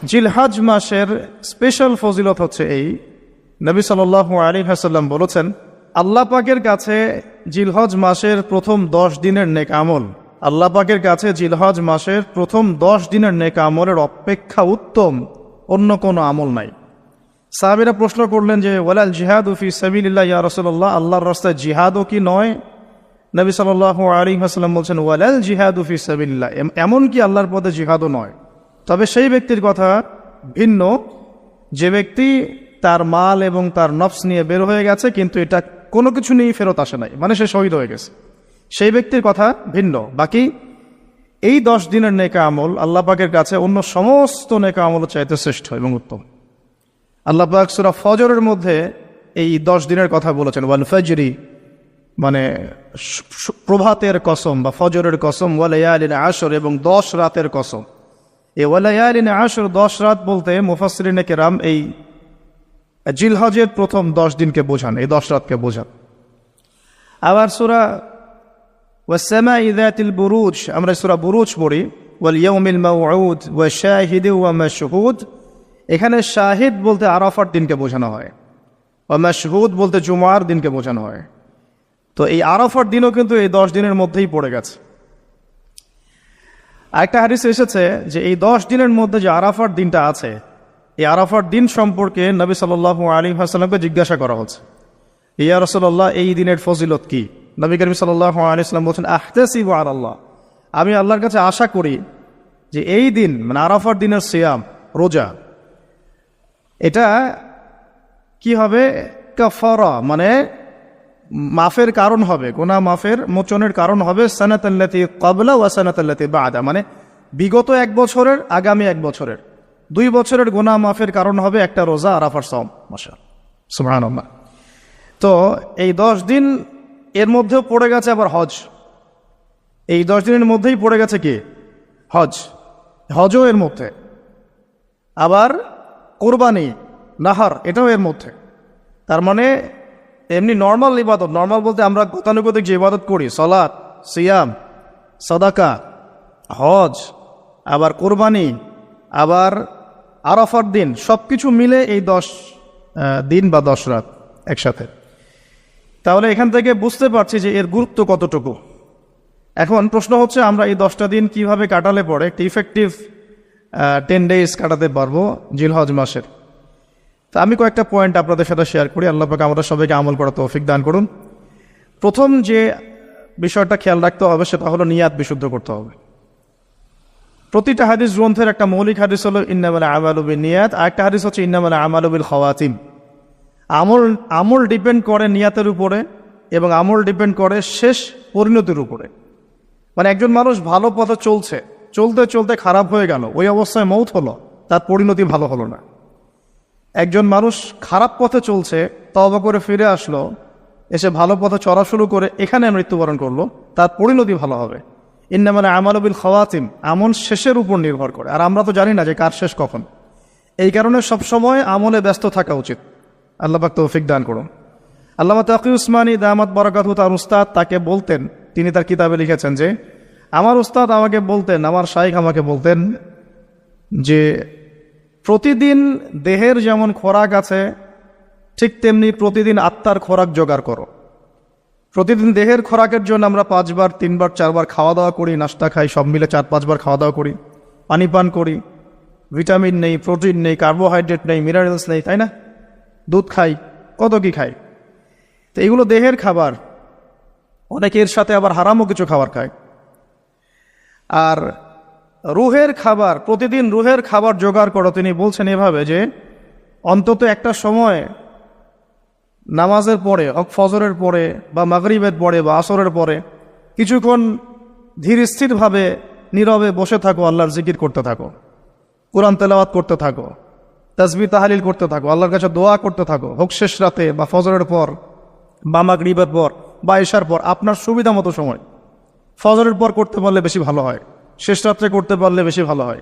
জিলহজ মাসের স্পেশাল ফজিলত হচ্ছে এই, নবী সাল্লাল্লাহু আলাইহি ওয়াসাল্লাম বলেছেন, আল্লাহ পাকের কাছে জিলহজ মাসের প্রথম 10 দিনের নেক আমল, আল্লাহ পাকের কাছে জিলহজ মাসের প্রথম 10 দিনের নেক আমলের অপেক্ষা উত্তম অন্য কোনো আমল নাই। সাহাবীরা প্রশ্ন করলেন যে ওয়ালাল জিহাদু ফি সাবিলিল্লাহ ইয়া রাসূলুল্লাহ, আল্লাহর রাস্তায় জিহাদও কি নয়? নবী সাল্লাল্লাহু আলাইহি ওয়াসাল্লাম বলছেন ওয়ালাল জিহাদু ফি সাবিলিল্লাহ, এমন কি আল্লাহর পথে জিহাদও নয়, তবে সেই ব্যক্তির কথা ভিন্ন যে ব্যক্তি তার মাল এবং তার নফস নিয়ে বের হয়ে গেছে কিন্তু এটা কোনো কিছু নিয়ে ফেরত আসে নাই, মানে সে শহীদ হয়ে গেছে, সেই ব্যক্তির কথা ভিন্ন। বাকি এই 10 দিনের নেকা আমল আল্লাহ পাকের কাছে অন্য সমস্ত নেকা আমল চাইতে শ্রেষ্ঠ এবং উত্তম। আল্লাহ পাক সূরা ফজরের মধ্যে এই 10 দিনের কথা বলেছেন, ওয়াল ফজরি মানে প্রভাতের কসম বা ফজরের কসম, ওয়ালায়ালিন আশর এবং 10 রাতের কসম। এই ওয়ালায়ালিন আশর 10 রাত বলতে মুফাসসিরিনে কেরাম এই জিলহজের প্রথম 10 দিনকে বোঝান, এই 10 রাতকে বোঝান। আবার সূরা ওয়াস-সামাই যাতিল বুরুজ, আমরা সূরা বুরুজ পড়ি, ওয়াল ইয়াউমিল মাউউদ ওয়া শাহিদি ওয়া মাশহুদ, এখানে শাহিদ বলতে আরাফার দিনকে বোঝানো হয়, ওয়া মাশহুদ বলতে জুমার দিনকে বোঝানো হয়। তো এই আরাফার দিনও কিন্তু এই 10 দিনের মধ্যেই পড়ে গেছে। আরেকটা হাদিসে এসেছে যে এই 10 দিনের মধ্যে যে আরাফার দিনটা আছে, এই আরাফার দিন সম্পর্কে নবী সাল্লাল্লাহু আলাইহি ওয়াসাল্লামকে জিজ্ঞাসা করা হচ্ছে, ইয়া রাসূলুল্লাহ এই দিনের ফজিলত কি? নবী করিম সাল্লাল্লাহু আলাইহি ওয়াসাল্লাম বলেন, আহতাসিবু আলাল্লাহ, আমি আল্লাহর কাছে আশা করি যে এই দিন মানে আরাফার দিনের সিয়াম রোজা, এটা কি হবে? কাফারা মানে মাফের কারণ হবে, গুনাহ মাফের মোচনের কারণ হবে, সানাতাল্লাতি ক্বাবলা ওয়া সানাতাল্লাতি বাদা, মানে বিগত 1 বছরের আগামী 1 বছরের 2 বছরের গুনাহ মাফের কারণ হবে একটা রোজা আরাফার সাওম। মাশাআল্লাহ, সুবহানাল্লাহ। তো এই 10 দিন এর মধ্যেও পড়ে গেছে আবার হজ, এই 10 দিনের মধ্যেই পড়ে গেছে কি? হজ, হজও এর মধ্যে, আবার কোরবানি নাহার এটাও এর মধ্যে। তার মানে এমনি নর্মাল ইবাদত, নর্মাল বলতে আমরা গতানুগতিক যে ইবাদত করি, সালাত, সিয়াম, সাদাকা, হজ, আবার কোরবানি, আবার আরাফার দিন, সবকিছু মিলে এই 10 দিন বা 10 রাত একসাথে। তাহলে এখান থেকে বুঝতে পারছি যে এর গুরুত্ব কতটুকু। এখন প্রশ্ন হচ্ছে আমরা এই 10টা দিন কিভাবে কাটালে পরে একটি ইফেক্টিভ 10 ডেজ কাটাতে পারবো জিলহজ মাসের। তা আমি কয়েকটা পয়েন্ট আপনাদের সাথে শেয়ার করি, আল্লাহ পাক আমাদের সবাইকে আমল করার তৌফিক দান করুন। প্রথম যে বিষয়টা খেয়াল রাখতে হবে সেটা হলো নিয়াত বিশুদ্ধ করতে হবে। প্রতিটা হাদিস গ্রন্থের একটা মৌলিক হাদিস হলো ইন্নামাল আমালু বিন্নিয়াত, আর একটা হাদিস হচ্ছে ইন্নামাল আমালু বিল খাওয়াতিম। আমল ডিপেন্ড করে নিয়াতের উপরে এবং আমল ডিপেন্ড করে শেষ পরিণতির উপরে। মানে একজন মানুষ ভালো পথে চলছে, চলতে চলতে খারাপ হয়ে গেল, ওই অবস্থায় মৌত হলো, তার পরিণতি ভালো হলো না। একজন মানুষ খারাপ পথে চলছে, তওবা করে ফিরে আসলো, এসে ভালো পথে চলা শুরু করে এখানে মৃত্যুবরণ করলো, তার পরিণতি ভালো হবে। ইন্নামাল আমালু বিল খাওয়াতিম, আমল শেষের উপর নির্ভর করে, আর আমরা তো জানি না যে কার শেষ কখন। এই কারণে সবসময় আমলে ব্যস্ত থাকা উচিত। আল্লাহ পাক তৌফিক দান করুন। আল্লামা তাকি উসমানী দামাত বারাকাতুহু তার উস্তাদ তাকে বলতেন, তিনি তার কিতাবে লিখেছেন যে আমার উস্তাদ আমাকে বলতেন, আমার শাইখ আমাকে বলতেন যে প্রতিদিন দেহের যেমন খোরাক আছে ঠিক তেমনি প্রতিদিন আত্মার খোরাক জোগাড় করো। প্রতিদিন দেহের খোরাকের জন্য আমরা 5 বার 3 বার 4 বার খাওয়া দাওয়া করি, নাস্তা খাই, সব মিলে 4-5 বার খাওয়া দাওয়া করি, পানি পান করি, ভিটামিন নেই, প্রোটিন নেই, কার্বোহাইড্রেট নেই, মিনারেলস নেই, তাই না? দুধ খাই, কত কি খাই। তো এগুলো দেহের খাবার, অনেকে এর সাথে আবার হারামও কিছু খাবার খায়। আর রুহের খাবার, প্রতিদিন রুহের খাবার জোগাড় করো। তিনি বলছেন এভাবে যে অন্তত একটা সময় নামাজের পরে, ফজরের পরে বা মাগরিবের পরে বা আসরের পরে কিছুক্ষণ ধীর স্থিরভাবে নীরবে বসে থাকো, আল্লাহর জিকির করতে থাকো, কোরআন তেলাওয়াত করতে থাকো, তাসবিহ তাহলিল করতে থাকো, আল্লাহর কাছে দোয়া করতে থাকো, হোক শেষ রাতে বা ফজরের পর বা মাগরিবের পর বা ইশার পর, আপনার সুবিধা মতো সময়। ফজরের পর করতে পারলে বেশি ভালো হয়, শেষ রাত্রে করতে পারলে বেশি ভালো হয়।